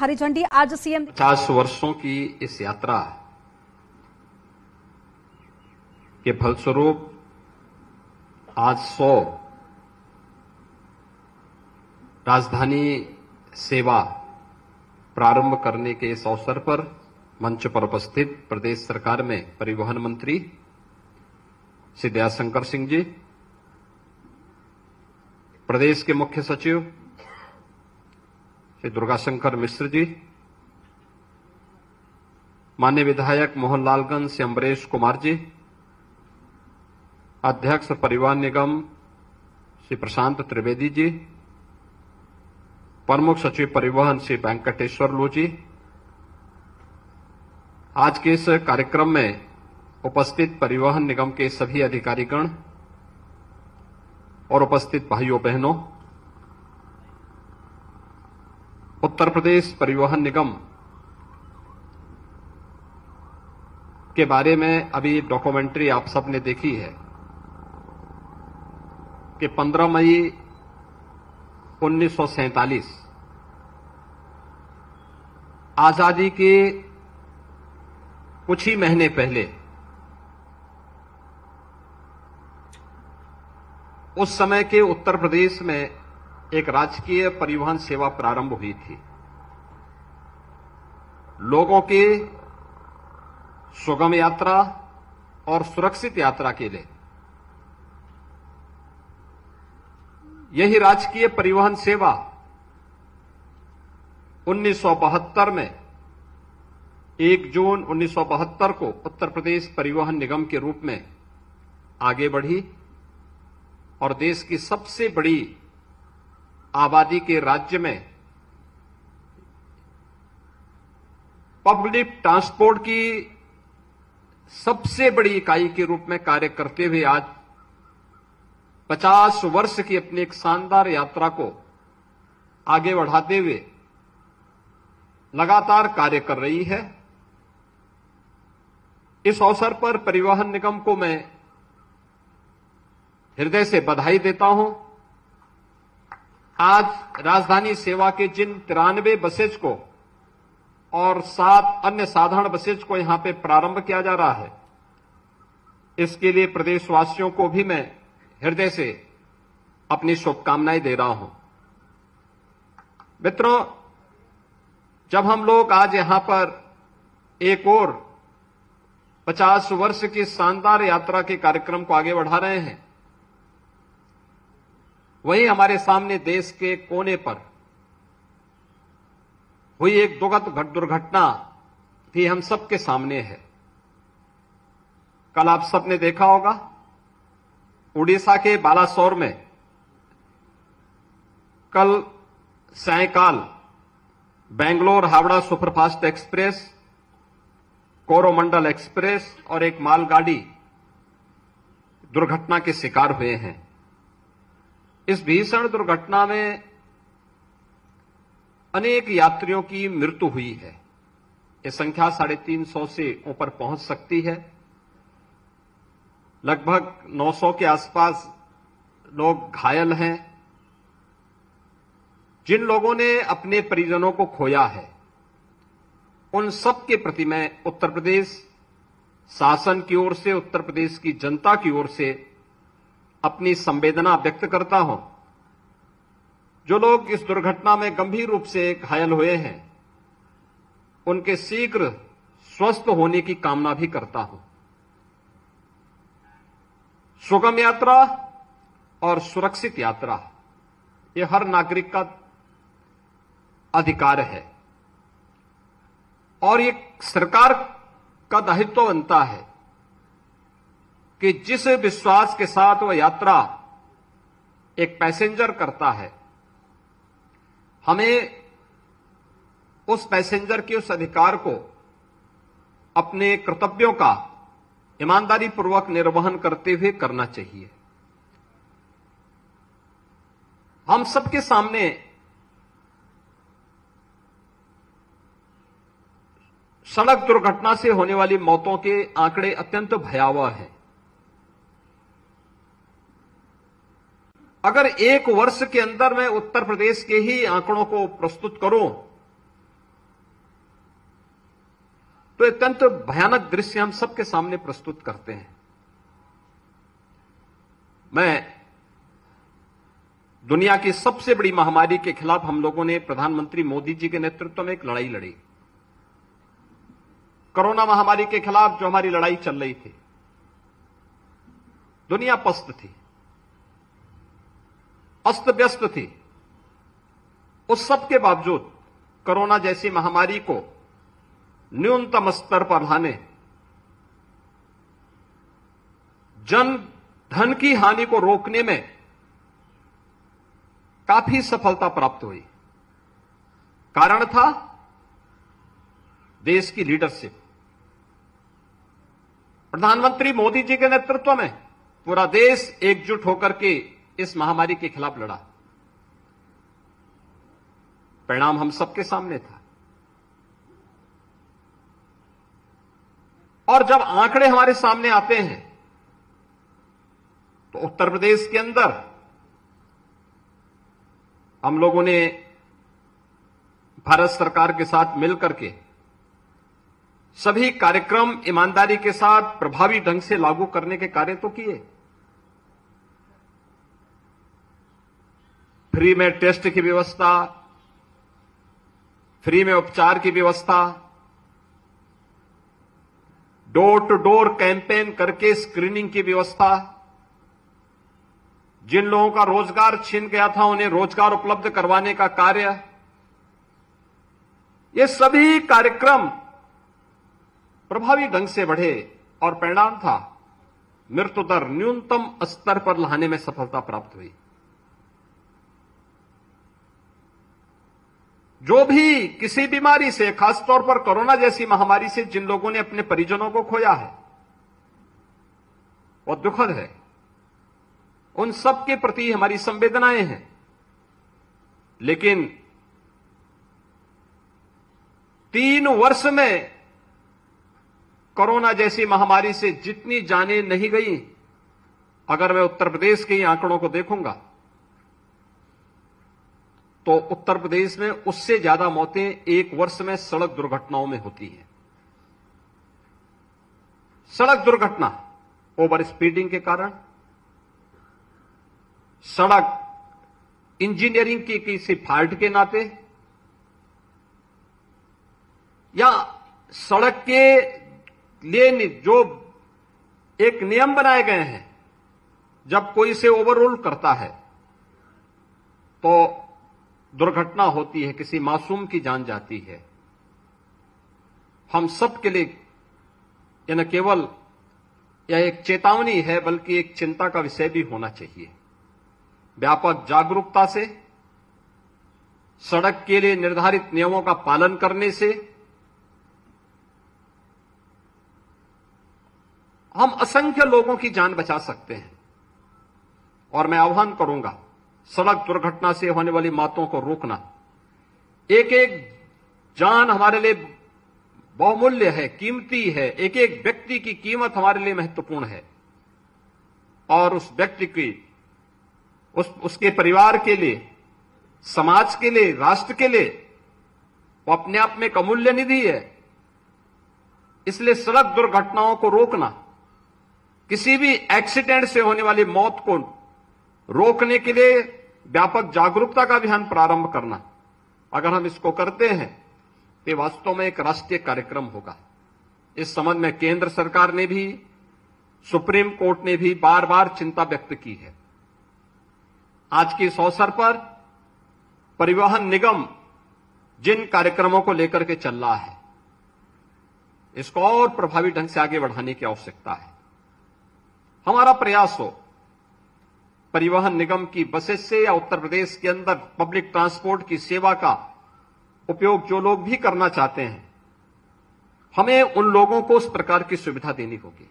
हरी झंडी। आज सीएम 50 वर्षों की इस यात्रा के फलस्वरूप आज 100 राजधानी सेवा प्रारंभ करने के इस अवसर पर मंच पर उपस्थित प्रदेश सरकार में परिवहन मंत्री श्री दयाशंकर सिंह जी, प्रदेश के मुख्य सचिव श्री दुर्गाशंकर मिश्र जी, माननीय विधायक मोहनलालगंज से अम्बरेश कुमार जी, अध्यक्ष परिवहन निगम श्री प्रशांत त्रिवेदी जी, प्रमुख सचिव परिवहन श्री वेंकटेश्वर लू जी, आज के इस कार्यक्रम में उपस्थित परिवहन निगम के सभी अधिकारीगण और उपस्थित भाइयों बहनों, उत्तर प्रदेश परिवहन निगम के बारे में अभी डॉक्यूमेंट्री आप सबने देखी है कि 15 मई 1947 आजादी के कुछ ही महीने पहले उस समय के उत्तर प्रदेश में एक राजकीय परिवहन सेवा प्रारंभ हुई थी। लोगों के सुगम यात्रा और सुरक्षित यात्रा के लिए यही राजकीय परिवहन सेवा 1972 में 1 जून 1972 को उत्तर प्रदेश परिवहन निगम के रूप में आगे बढ़ी और देश की सबसे बड़ी आबादी के राज्य में पब्लिक ट्रांसपोर्ट की सबसे बड़ी इकाई के रूप में कार्य करते हुए आज 50 वर्ष की अपनी एक शानदार यात्रा को आगे बढ़ाते हुए लगातार कार्य कर रही है। इस अवसर पर परिवहन निगम को मैं हृदय से बधाई देता हूं। आज राजधानी सेवा के जिन 93 बसेज को और 7 अन्य साधारण बसेज को यहां पे प्रारंभ किया जा रहा है, इसके लिए प्रदेशवासियों को भी मैं हृदय से अपनी शुभकामनाएं दे रहा हूं। मित्रों, जब हम लोग आज यहां पर एक और 50 वर्ष की शानदार यात्रा के कार्यक्रम को आगे बढ़ा रहे हैं, वहीं हमारे सामने देश के कोने पर हुई एक दुखद दुर्घटना भी हम सबके सामने है। कल आप सबने देखा होगा, उड़ीसा के बालासोर में कल सायंकाल Bangalore Howrah superfast express, Coromandel express और एक मालगाड़ी दुर्घटना के शिकार हुए हैं। इस भीषण दुर्घटना में अनेक यात्रियों की मृत्यु हुई है। यह संख्या 350 से ऊपर पहुंच सकती है। लगभग 900 के आसपास लोग घायल हैं। जिन लोगों ने अपने परिजनों को खोया है, उन सब के प्रति मैं उत्तर प्रदेश शासन की ओर से, उत्तर प्रदेश की जनता की ओर से अपनी संवेदना व्यक्त करता हूं। जो लोग इस दुर्घटना में गंभीर रूप से घायल हुए हैं, उनके शीघ्र स्वस्थ होने की कामना भी करता हूं। सुगम यात्रा और सुरक्षित यात्रा ये हर नागरिक का अधिकार है और ये सरकार का दायित्व बनता है कि जिस विश्वास के साथ वह यात्रा एक पैसेंजर करता है, हमें उस पैसेंजर के उस अधिकार को अपने कर्तव्यों का ईमानदारी पूर्वक निर्वहन करते हुए करना चाहिए। हम सबके सामने सड़क दुर्घटना से होने वाली मौतों के आंकड़े अत्यंत भयावह हैं। अगर 1 वर्ष के अंदर मैं उत्तर प्रदेश के ही आंकड़ों को प्रस्तुत करूं तो अत्यंत भयानक दृश्य हम सबके सामने प्रस्तुत करते हैं। मैं दुनिया की सबसे बड़ी महामारी के खिलाफ हम लोगों ने प्रधानमंत्री मोदी जी के नेतृत्व में एक लड़ाई लड़ी। कोरोना महामारी के खिलाफ जो हमारी लड़ाई चल रही थी, दुनिया पस्त थी, अस्त व्यस्त थी। उस सब के बावजूद कोरोना जैसी महामारी को न्यूनतम स्तर पर लाने, जन धन की हानि को रोकने में काफी सफलता प्राप्त हुई। कारण था देश की लीडरशिप। प्रधानमंत्री मोदी जी के नेतृत्व में पूरा देश एकजुट होकर के इस महामारी के खिलाफ लड़ा। परिणाम हम सबके सामने था। और जब आंकड़े हमारे सामने आते हैं तो उत्तर प्रदेश के अंदर हम लोगों ने भारत सरकार के साथ मिलकर के सभी कार्यक्रम ईमानदारी के साथ प्रभावी ढंग से लागू करने के कार्य तो किए। फ्री में टेस्ट की व्यवस्था, फ्री में उपचार की व्यवस्था, डोर टू डोर कैंपेन करके स्क्रीनिंग की व्यवस्था, जिन लोगों का रोजगार छीन गया था उन्हें रोजगार उपलब्ध करवाने का कार्य, ये सभी कार्यक्रम प्रभावी ढंग से बढ़े और परिणाम था मृत्यु दर न्यूनतम स्तर पर लाने में सफलता प्राप्त हुई। जो भी किसी बीमारी से, खासतौर पर कोरोना जैसी महामारी से जिन लोगों ने अपने परिजनों को खोया है, वो दुखद है। उन सब के प्रति हमारी संवेदनाएं हैं। लेकिन 3 वर्ष में कोरोना जैसी महामारी से जितनी जानें नहीं गई, अगर मैं उत्तर प्रदेश के ही आंकड़ों को देखूंगा तो उत्तर प्रदेश में उससे ज्यादा मौतें एक वर्ष में सड़क दुर्घटनाओं में होती हैं। सड़क दुर्घटना ओवर स्पीडिंग के कारण, सड़क इंजीनियरिंग की किसी फॉल्ट के नाते, या सड़क के लिए जो एक नियम बनाए गए हैं, जब कोई इसे ओवररूल करता है तो दुर्घटना होती है, किसी मासूम की जान जाती है। हम सब के लिए यह न केवल यह एक चेतावनी है बल्कि एक चिंता का विषय भी होना चाहिए। व्यापक जागरूकता से, सड़क के लिए निर्धारित नियमों का पालन करने से हम असंख्य लोगों की जान बचा सकते हैं। और मैं आह्वान करूंगा, सड़क दुर्घटना से होने वाली मौतों को रोकना। एक एक जान हमारे लिए बहुमूल्य है, कीमती है। एक एक व्यक्ति की कीमत हमारे लिए महत्वपूर्ण है। और उस व्यक्ति की, उसके परिवार के लिए, समाज के लिए, राष्ट्र के लिए वो अपने आप में एक अमूल्य निधि है। इसलिए सड़क दुर्घटनाओं को रोकना, किसी भी एक्सीडेंट से होने वाली मौत को रोकने के लिए व्यापक जागरूकता का अभियान प्रारंभ करना, अगर हम इसको करते हैं तो वास्तव में एक राष्ट्रीय कार्यक्रम होगा। इस संबंध में केंद्र सरकार ने भी, सुप्रीम कोर्ट ने भी बार बार चिंता व्यक्त की है। आज के इस अवसर पर परिवहन निगम जिन कार्यक्रमों को लेकर के चल रहा है, इसको और प्रभावी ढंग से आगे बढ़ाने की आवश्यकता है। हमारा प्रयास हो परिवहन निगम की बसेस से या उत्तर प्रदेश के अंदर पब्लिक ट्रांसपोर्ट की सेवा का उपयोग जो लोग भी करना चाहते हैं, हमें उन लोगों को उस प्रकार की सुविधा देनी होगी।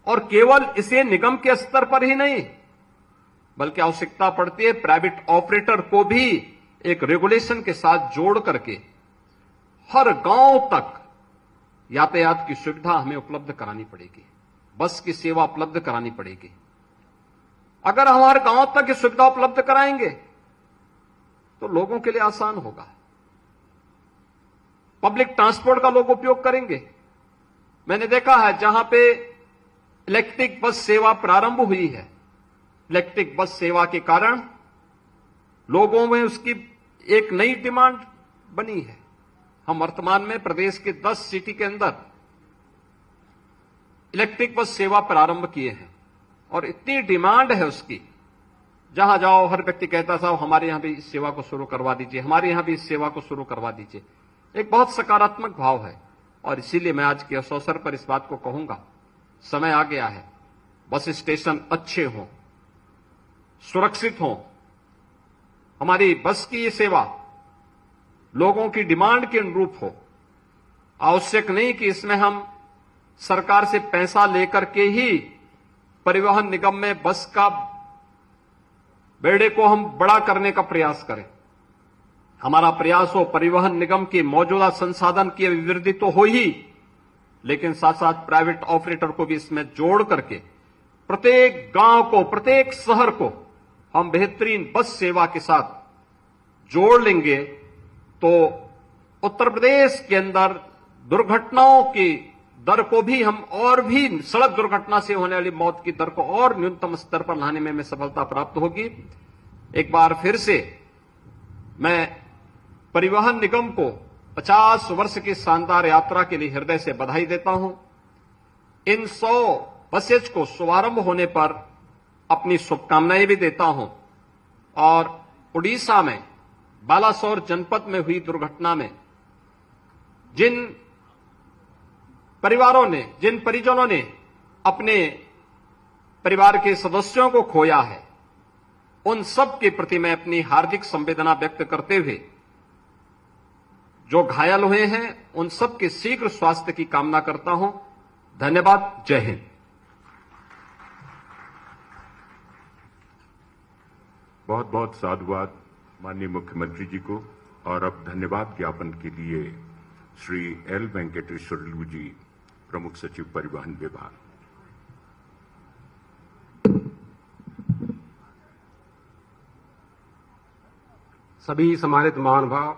और केवल इसे निगम के स्तर पर ही नहीं, बल्कि आवश्यकता पड़ती है प्राइवेट ऑपरेटर को भी एक रेगुलेशन के साथ जोड़ करके हर गांव तक यातायात की सुविधा हमें उपलब्ध करानी पड़ेगी, बस की सेवा उपलब्ध करानी पड़ेगी। अगर हम हर गांव तक ये सुविधा उपलब्ध कराएंगे तो लोगों के लिए आसान होगा। पब्लिक ट्रांसपोर्ट का लोग उपयोग करेंगे। मैंने देखा है जहां पे इलेक्ट्रिक बस सेवा प्रारंभ हुई है, इलेक्ट्रिक बस सेवा के कारण लोगों में उसकी एक नई डिमांड बनी है। हम वर्तमान में प्रदेश के 10 सिटी के अंदर इलेक्ट्रिक बस सेवा प्रारंभ किए हैं और इतनी डिमांड है उसकी, जहां जाओ हर व्यक्ति कहता साहब हमारे यहां भी इस सेवा को शुरू करवा दीजिए, हमारे यहां भी इस सेवा को शुरू करवा दीजिए। एक बहुत सकारात्मक भाव है और इसीलिए मैं आज के इस अवसर पर इस बात को कहूंगा, समय आ गया है, बस स्टेशन अच्छे हों, सुरक्षित हों, हमारी बस की ये सेवा लोगों की डिमांड के अनुरूप हो। आवश्यक नहीं कि इसमें हम सरकार से पैसा लेकर के ही परिवहन निगम में बस का बेड़े को हम बड़ा करने का प्रयास करें। हमारा प्रयास हो परिवहन निगम की मौजूदा संसाधन की अभिवृद्धि तो हो ही, लेकिन साथ साथ प्राइवेट ऑपरेटर को भी इसमें जोड़ करके प्रत्येक गांव को, प्रत्येक शहर को हम बेहतरीन बस सेवा के साथ जोड़ लेंगे तो उत्तर प्रदेश के अंदर दुर्घटनाओं की दर को भी हम और भी, सड़क दुर्घटना से होने वाली मौत की दर को और न्यूनतम स्तर पर लाने में सफलता प्राप्त होगी। एक बार फिर से मैं परिवहन निगम को 50 वर्ष की शानदार यात्रा के लिए हृदय से बधाई देता हूं। इन 100 बसेज को शुभारंभ होने पर अपनी शुभकामनाएं भी देता हूं और उड़ीसा में बालासोर जनपद में हुई दुर्घटना में जिन परिवारों ने, जिन परिजनों ने अपने परिवार के सदस्यों को खोया है, उन सब के प्रति मैं अपनी हार्दिक संवेदना व्यक्त करते हुए जो घायल हुए हैं उन सब के शीघ्र स्वास्थ्य की कामना करता हूं। धन्यवाद। जय हिंद। बहुत बहुत साधुवाद माननीय मुख्यमंत्री जी को। और अब धन्यवाद ज्ञापन के लिए श्री एल वेंकटेश्वरलू जी, प्रमुख सचिव परिवहन विभाग। सभी सम्मानित महानुभाव,